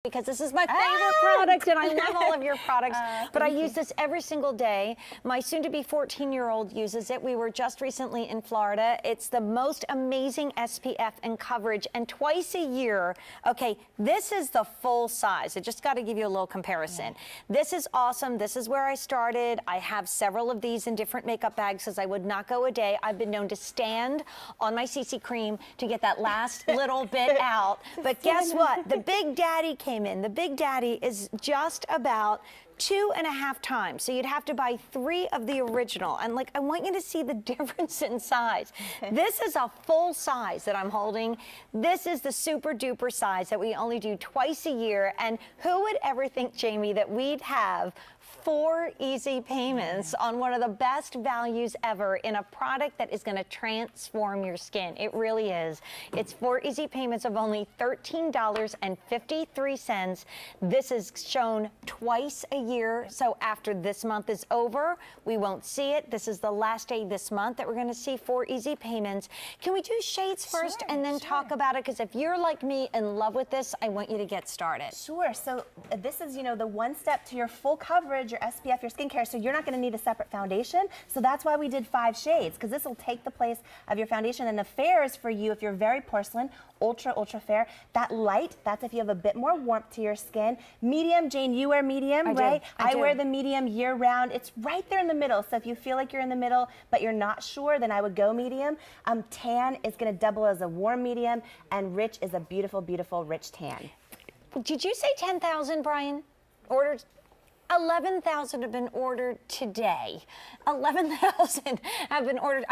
because this is my favorite product and I love all of your products, but I use this every single day. My soon-to-be 14-year-old uses it. We were just recently in Florida. It's the most amazing SPF and coverage, and twice a year. Okay, this is the full size. I just got to give you a little comparison. This is awesome. This is where I started. I have several of these in different makeup bags because I would not go a day. I've been known to stand on my CC cream to get that last little bit out. But guess what? The Big Daddy came in. The Big Daddy is just about 2.5 times. So you'd have to buy 3 of the original. And like, I want you to see the difference in size. This is a full size that I'm holding. This is the super duper size that we only do twice a year. And who would ever think, Jamie, that we'd have 4 easy payments on one of the best values ever in a product that is going to transform your skin? It really is. It's 4 easy payments of only $13.53. This is shown twice a year. So after this month is over, we won't see it. This is the last day this month that we're going to see 4 easy payments. Can we do shades first and then talk about it? Because if you're like me in love with this, I want you to get started. Sure. So this is, the one step to your full coverage, your SPF, your skincare, so you're not going to need a separate foundation. So that's why we did 5 shades, because this will take the place of your foundation. And the fair is for you if you're very porcelain, ultra fair. That light, that's if you have a bit more warmth to your skin. Medium, Jane, you wear medium, right? I wear the medium year round. It's right there in the middle. So if you feel like you're in the middle, but you're not sure, then I would go medium. Tan is going to double as a warm medium, and rich is a beautiful, beautiful rich tan. Did you say 10,000, Brian? Orders? 11,000 have been ordered today. 11,000 have been ordered.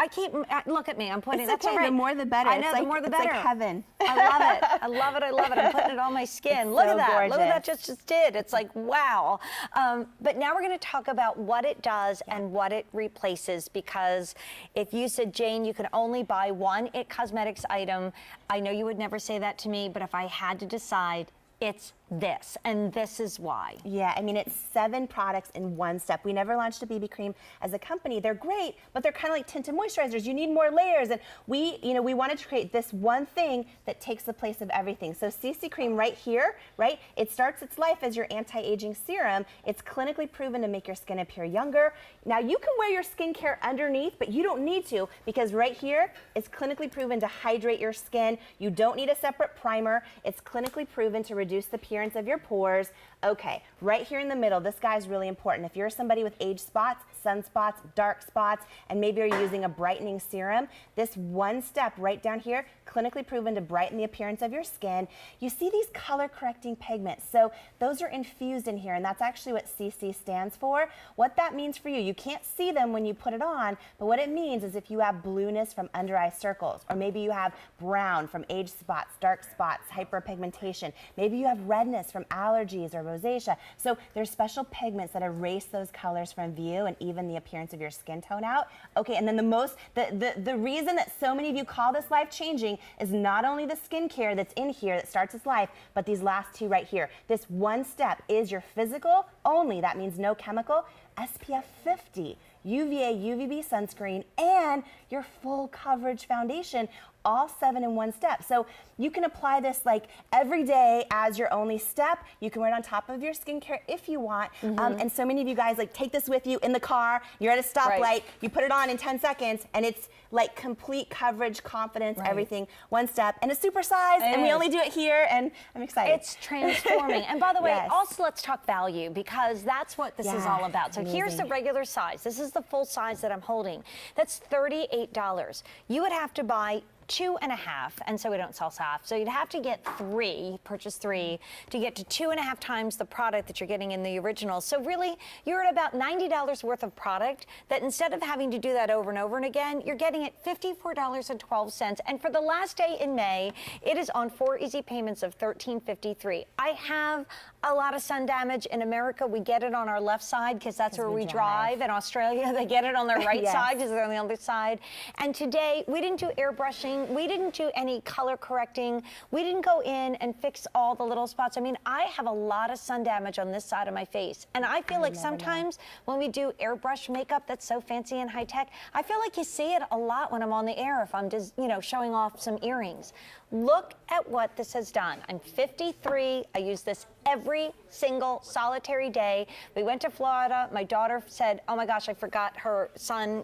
Look at me, I'm putting it. That's okay, the more the better. I know, the more the better. It's like heaven. I love it. I love it. I love it. I'm putting it on my skin. Look at that. Gorgeous. Look at that just did. It's like, wow. But now we're going to talk about what it does and what it replaces, because if you said, Jane, you could only buy one IT Cosmetics item, I know you would never say that to me, but if I had to decide, it's this, and this is why. Yeah, I mean, it's 7 products in one step. We never launched a BB cream as a company. They're great, but they're kind of like tinted moisturizers. You need more layers, and we wanted to create this one thing that takes the place of everything. So CC cream right here, right? It starts its life as your anti-aging serum. It's clinically proven to make your skin appear younger. Now, you can wear your skincare underneath, but you don't need to, because right here, it's clinically proven to hydrate your skin. You don't need a separate primer. It's clinically proven to reduce the appearance of your pores. Okay, right here in the middle, this guy's really important. If you're somebody with age spots, sunspots, dark spots, and maybe you're using a brightening serum, this one step right down here, clinically proven to brighten the appearance of your skin. You see these color correcting pigments. So those are infused in here, and that's actually what CC stands for. What that means for you, you can't see them when you put it on, but what it means is if you have blueness from under eye circles, or maybe you have brown from age spots, dark spots, hyperpigmentation, maybe you have redness from allergies or rosacea. So there's special pigments that erase those colors from view and even the appearance of your skin tone out. Okay, and then the reason that so many of you call this life-changing is not only the skincare that's in here that starts its life, but these last 2 right here. This one step is your physical only, that means no chemical, SPF 50, UVA, UVB sunscreen, and your full coverage foundation, all 7 in one step. So you can apply this like every day as your only step. You can wear it on top of your skincare if you want. And so many of you guys like take this with you in the car. You're at a stoplight. You put it on in 10 seconds, and it's like complete coverage, confidence, everything, one step. And it's super size, and we only do it here, and I'm excited. It's transforming. And by the way, also let's talk value, because that's what this is all about. So here's the regular size. This is the full size that I'm holding. That's $38. You would have to buy 2.5, and so we don't sell half. So you'd have to get 3, purchase 3, to get to 2.5 times the product that you're getting in the original. So really, you're at about $90 worth of product that instead of having to do that over and over and again, you're getting it $54.12. And for the last day in May, it is on 4 easy payments of $13.53. I have a lot of sun damage. In America, we get it on our left side because that's where we drive. In Australia, they get it on their right side because they're on the other side. And today, we didn't do airbrushing. We didn't do any color correcting. We didn't go in and fix all the little spots. I mean, I have a lot of sun damage on this side of my face. And I feel like sometimes when we do airbrush makeup that's so fancy and high tech, I feel like you see it a lot when I'm on the air if I'm just, showing off some earrings. Look at what this has done. I'm 53. I use this every single solitary day. We went to Florida. My daughter said, oh my gosh, I forgot her sun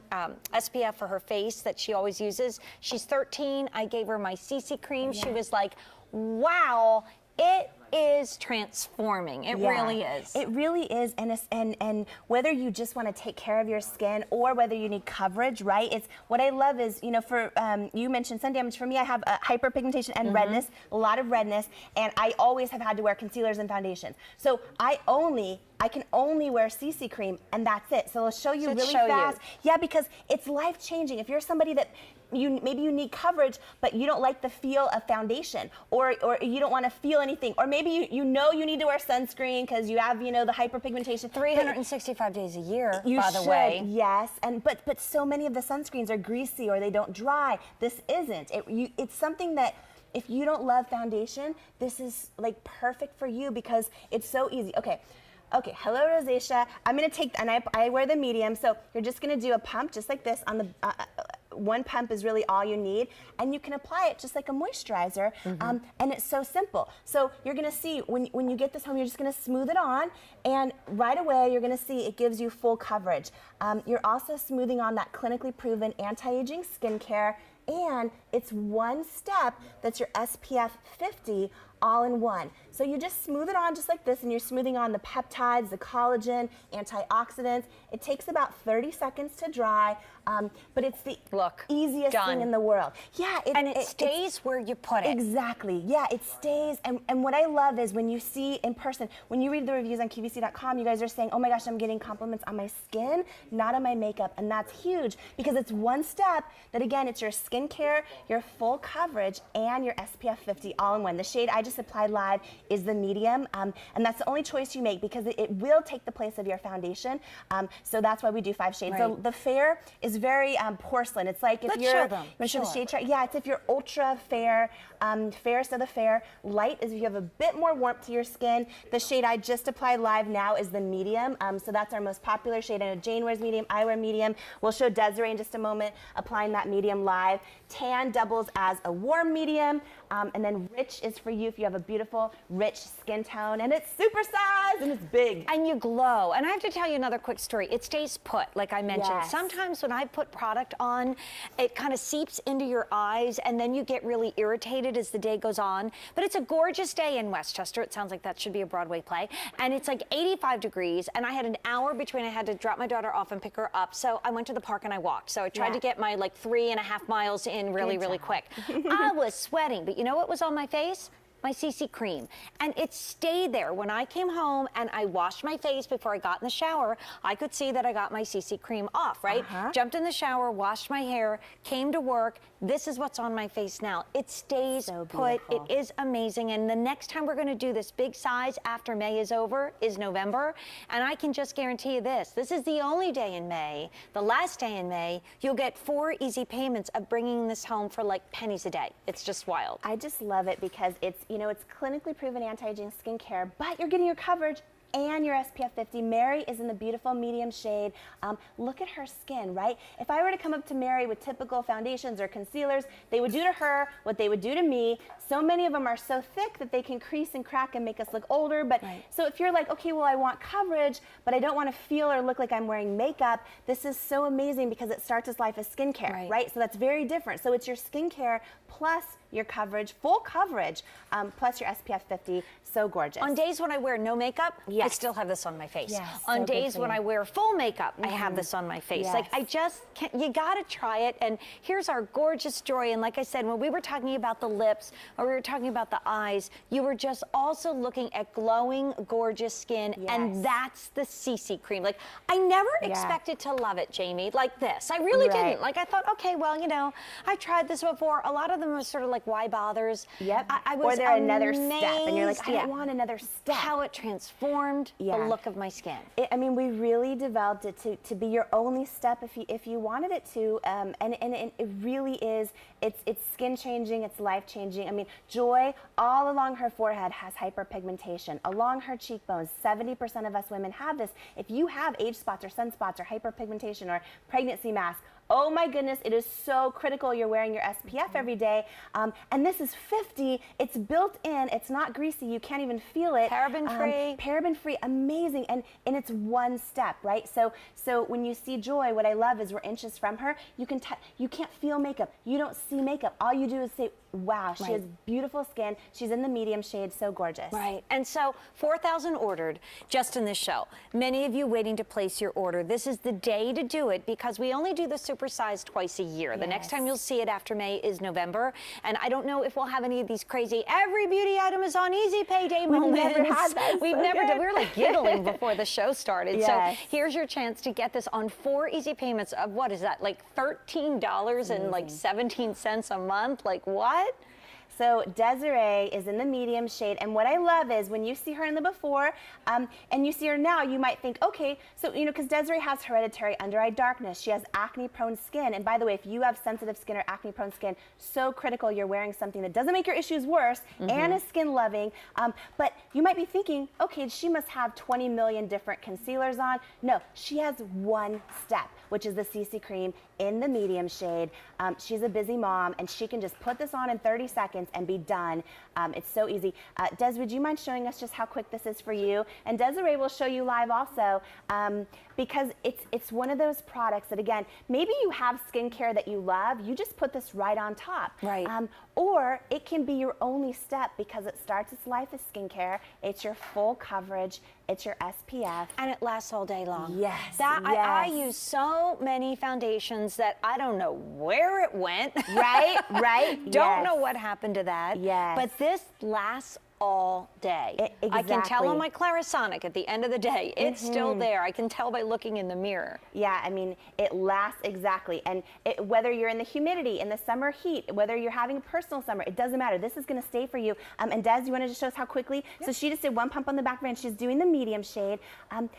SPF for her face that she always uses. She's 13. I gave her my CC cream. She was like, wow, it is transforming. It really is. It really is. And whether you just want to take care of your skin or whether you need coverage, right? It's what I love is, you know, for you mentioned sun damage. For me, I have hyperpigmentation and redness, a lot of redness, and I always have had to wear concealers and foundations. So I can only wear CC cream, and that's it. So it'll show you really fast. Yeah, because it's life changing. If you're somebody that maybe you need coverage, but you don't like the feel of foundation, or you don't want to feel anything, or maybe you know you need to wear sunscreen because you have, you know, the hyperpigmentation. 365 days a year, by the should, way. Yes, but so many of the sunscreens are greasy or they don't dry. This isn't. It's something that if you don't love foundation, this is like perfect for you because it's so easy. Okay, hello rosacea. I'm gonna take, and I wear the medium, so you're just gonna do a pump just like this on the, one pump is really all you need, and you can apply it just like a moisturizer, and it's so simple. So you're gonna see, when you get this home, you're just gonna smooth it on, and right away you're gonna see it gives you full coverage. You're also smoothing on that clinically proven anti-aging skincare, and it's one step that's your SPF 50 all in one. So you just smooth it on just like this, and you're smoothing on the peptides, the collagen, antioxidants. It takes about 30 seconds to dry, but it's the easiest thing in the world. Yeah, it stays where you put it. Exactly. Yeah, it stays. And what I love is when you see in person, when you read the reviews on QVC.com, you guys are saying, oh my gosh, I'm getting compliments on my skin, not on my makeup. And that's huge because it's one step that, again, it's your skincare, your full coverage, and your SPF 50 all in one. The shade I just applied live is the medium, and that's the only choice you make because it will take the place of your foundation. So that's why we do 5 shades. So the fair is very porcelain. It's like if Let's you're, show them. the shade chart. Yeah, it's if you're ultra fair, fairest of the fair. Light is if you have a bit more warmth to your skin. The shade I just applied live now is the medium. So that's our most popular shade. I know Jane wears medium, I wear medium. We'll show Desiree in just a moment applying that medium live. Tan doubles as a warm medium, and then rich is for you if you have a beautiful, rich skin tone, and it's supersized and it's big. And you glow. And I have to tell you another quick story. It stays put, like I mentioned. Yes. Sometimes when I put product on, it kind of seeps into your eyes, and then you get really irritated as the day goes on. But it's a gorgeous day in Westchester. It sounds like that should be a Broadway play. And it's like 85 degrees, and I had an hour between I had to drop my daughter off and pick her up. So I went to the park and I walked. So I tried to get my like 3.5 miles in really quick. I was sweating, but you know what was on my face? My CC cream. And it stayed there. When I came home and I washed my face before I got in the shower, I could see that I got my CC cream off, right? Jumped in the shower, washed my hair, came to work. This is what's on my face now. It stays put. It is amazing. And the next time we're going to do this big size after May is over is November. And I can just guarantee you this. This is the only day in May, the last day in May, you'll get 4 easy payments of bringing this home for like pennies a day. It's just wild. I just love it because it's, you know, it's clinically proven anti-aging skincare, but you're getting your coverage and your SPF 50. Mary is in the beautiful medium shade. Look at her skin, right? If I were to come up to Mary with typical foundations or concealers, they would do to her what they would do to me. So many of them are so thick that they can crease and crack and make us look older. But so if you're like, okay, well, I want coverage, but I don't want to feel or look like I'm wearing makeup, this is so amazing because it starts as life as skincare, right? So that's very different. So it's your skincare plus your coverage, full coverage, plus your SPF 50. So gorgeous. On days when I wear no makeup, I still have this on my face. Yes, on so days when I wear full makeup, I have this on my face. Like I just can't, you gotta try it. And here's our gorgeous story. And like I said, when we were talking about the lips or we were talking about the eyes, you were just also looking at glowing, gorgeous skin. And that's the CC cream. Like I never expected to love it, Jamie, like this. I really didn't. Like I thought, okay, well, you know, I've tried this before. A lot of them are sort of like, why bothers? I was or they're another step and you're like, I don't want another step. How it transformed the look of my skin. I mean, we really developed it to be your only step if you wanted it to, and it really is. It's skin changing. It's life changing. I mean, Joy all along her forehead has hyperpigmentation. Along her cheekbones, 70% of us women have this. If you have age spots or sunspots or hyperpigmentation or pregnancy mask oh my goodness, it is so critical you're wearing your SPF every day. And this is 50. It's built in. It's not greasy. You can't even feel it. Paraben-free. Paraben-free, amazing. And it's one step, right? So when you see Joy, what I love is we're inches from her. You can't feel makeup. You don't see makeup. All you do is say, wow, she has beautiful skin. She's in the medium shade, so gorgeous. Right, and so 4,000 ordered just in this show. Many of you waiting to place your order. This is the day to do it because we only do the supersize twice a year. The next time you'll see it after May is November, and I don't know if we'll have any of these crazy every beauty item is on easy payday moments. We've never had that. We've never done. We were like giggling before the show started. Yes. So here's your chance to get this on 4 easy payments of what is that, like $13 and like 17 cents a month? Like what? So Desiree is in the medium shade, and what I love is when you see her in the before and you see her now, you might think, okay, so because Desiree has hereditary under-eye darkness, she has acne-prone skin, and by the way, if you have sensitive skin or acne-prone skin, so critical you're wearing something that doesn't make your issues worse and is skin-loving. But you might be thinking, okay, she must have 20 million different concealers on. No, she has one step, which is the CC cream in the medium shade. She's a busy mom, and she can just put this on in 30 seconds and be done. It's so easy. Des, would you mind showing us just how quick this is for you? And Desiree will show you live also, because it's one of those products that, again, maybe you have skincare that you love, you just put this right on top. Right. Or it can be your only step because it starts its life as skincare. It's your full coverage. It's your SPF. And it lasts all day long. Yes. I use so many foundations that I don't know where it went. Right, right. Don't know what happened to that. Yes. But this lasts all day. Exactly. I can tell on my Clarisonic at the end of the day, it's still there. I can tell by looking in the mirror. Yeah, I mean, it lasts exactly. And whether you're in the humidity, in the summer heat, whether you're having a personal summer, it doesn't matter. This is going to stay for you. And Des, you want to just show us how quickly? Yep. So she just did one pump on the back of her, and she's doing the medium shade. And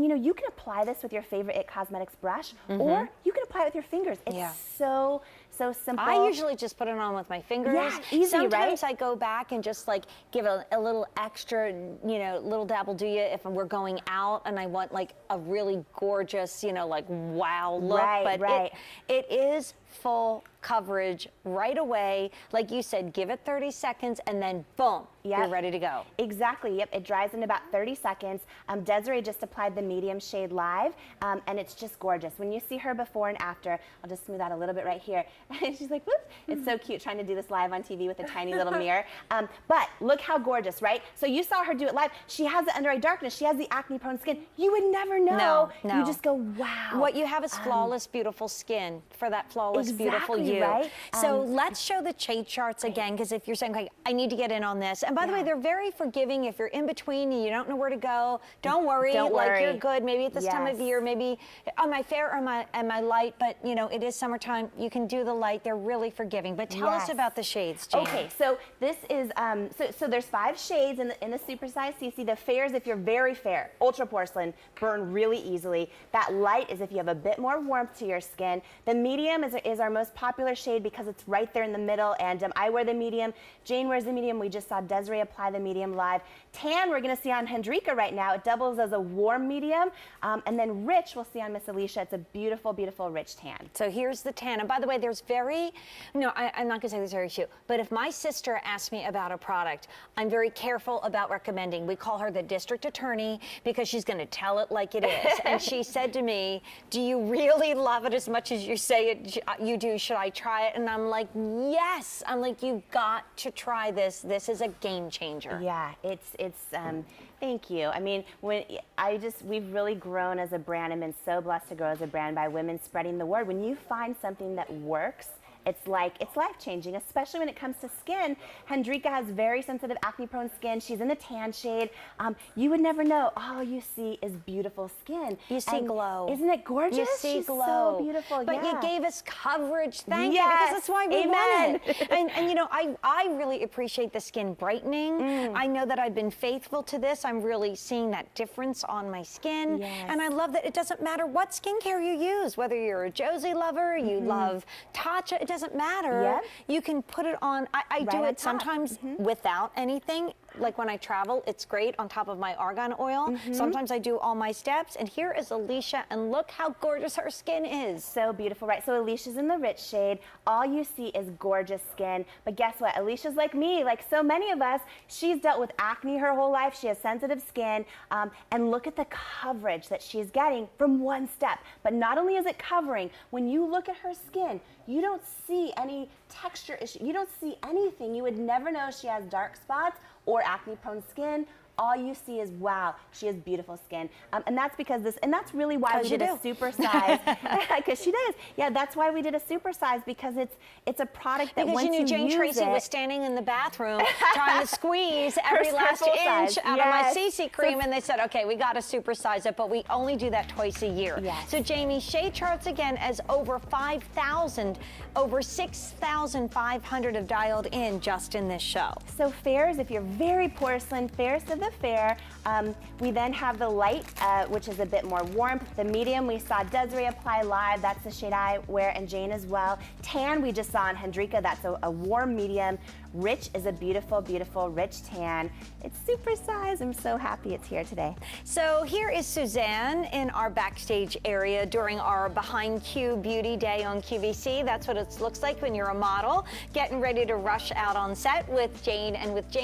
you can apply this with your favorite IT Cosmetics brush, or you can apply it with your fingers. It's so simple. I usually just put it on with my fingers. Yeah, easy, Sometimes right? I go back and just like give a little extra, little dabble do you if we're going out and I want like a really gorgeous, like wow look. Right, but it is full coverage right away. Like you said, give it 30 seconds and then boom, you're ready to go. Exactly, yep, it dries in about 30 seconds. Desiree just applied the medium shade live, and it's just gorgeous. When you see her before and after, I'll just smooth out a little bit right here. And she's like, whoop, it's so cute trying to do this live on TV with a tiny little mirror. But look how gorgeous, right? So you saw her do it live. She has the under-eye darkness. She has the acne-prone skin. You would never know. No. You just go, wow. What you have is flawless, beautiful skin for that flawless, beautiful you. Right? So let's show the shade charts again, because if you're saying, okay, I need to get in on this. And by the way, they're very forgiving. If you're in between and you don't know where to go, don't worry. Like you're good. Maybe at this time of year, maybe am I fair or am I light? But it is summertime. You can do the light. They're really forgiving. But tell us about the shades, Jane. Okay, so this is so there's 5 shades in the supersize CC. The fairs, if you're very fair, ultra porcelain, burn really easily. That light is if you have a bit more warmth to your skin. The medium is our most popular shade because it's right there in the middle, and I wear the medium. Jane wears the medium. We just saw Desiree apply the medium live. Tan, we're going to see on Hendrika right now. It doubles as a warm medium, and then rich, we'll see on Miss Alicia. It's a beautiful, beautiful rich tan. So here's the tan. And by the way, there's I'm not going to say this very cute, but if my sister asks me about a product, I'm very careful about recommending. We call her the district attorney because she's going to tell it like it is. And she said to me, do you really love it as much as you say you do? Should I try it? And I'm like, yes. I'm like, you've got to try this. This is a game changer. Yeah, it's thank you. I mean, we've really grown as a brand and been so blessed to grow as a brand by women spreading the word. When you find something that works, it's life-changing, especially when it comes to skin. Hendrika has very sensitive acne-prone skin. She's in the tan shade. You would never know. All you see is beautiful skin. You see glow. Isn't it gorgeous? You see She's glow. So beautiful. But you gave us coverage. Thank you, Yes. because that's why we want it. And I really appreciate the skin brightening. I know that I've been faithful to this. I'm really seeing that difference on my skin. Yes. And I love that it doesn't matter what skincare you use, whether you're a Josie lover, you love Tatcha, it doesn't matter. Yep. You can put it on. I do it sometimes without anything. like when I travel, it's great on top of my argan oil. Sometimes I do all my steps. And here is Alicia, and look how gorgeous her skin is. So beautiful, right? So Alicia's in the rich shade. All you see is gorgeous skin. But guess what? Alicia's like me, like so many of us. She's dealt with acne her whole life. She has sensitive skin. And look at the coverage that she's getting from one step. But not only is it covering, when you look at her skin, you don't see any texture issue. You don't see anything. You would never know she has dark spots or acne-prone skin. All you see is, wow, she has beautiful skin. And that's because and that's really why we did a super size. Because she does. Yeah, that's why we did a super size, because it's a product that once you Jane use Treacy was standing in the bathroom trying to squeeze every last inch out of my CC cream, and they said, okay, we got to supersize it, but we only do that twice a year. So Jamie, shade charts again as over 5,000, over 6,500 have dialed in just in this show. So fairs, if you're very porcelain, fairs to the fair. We then have the light, which is a bit more warm. The medium, we saw Desiree apply live. That's the shade I wear, and Jane as well. Tan, we just saw in Hendrika. That's a warm medium. Rich is a beautiful, beautiful rich tan. It's super size. I'm so happy it's here today. So here is Suzanne in our backstage area during our Behind Q Beauty Day on QVC. That's what it looks like when you're a model, getting ready to rush out on set with Jane and with Jamie.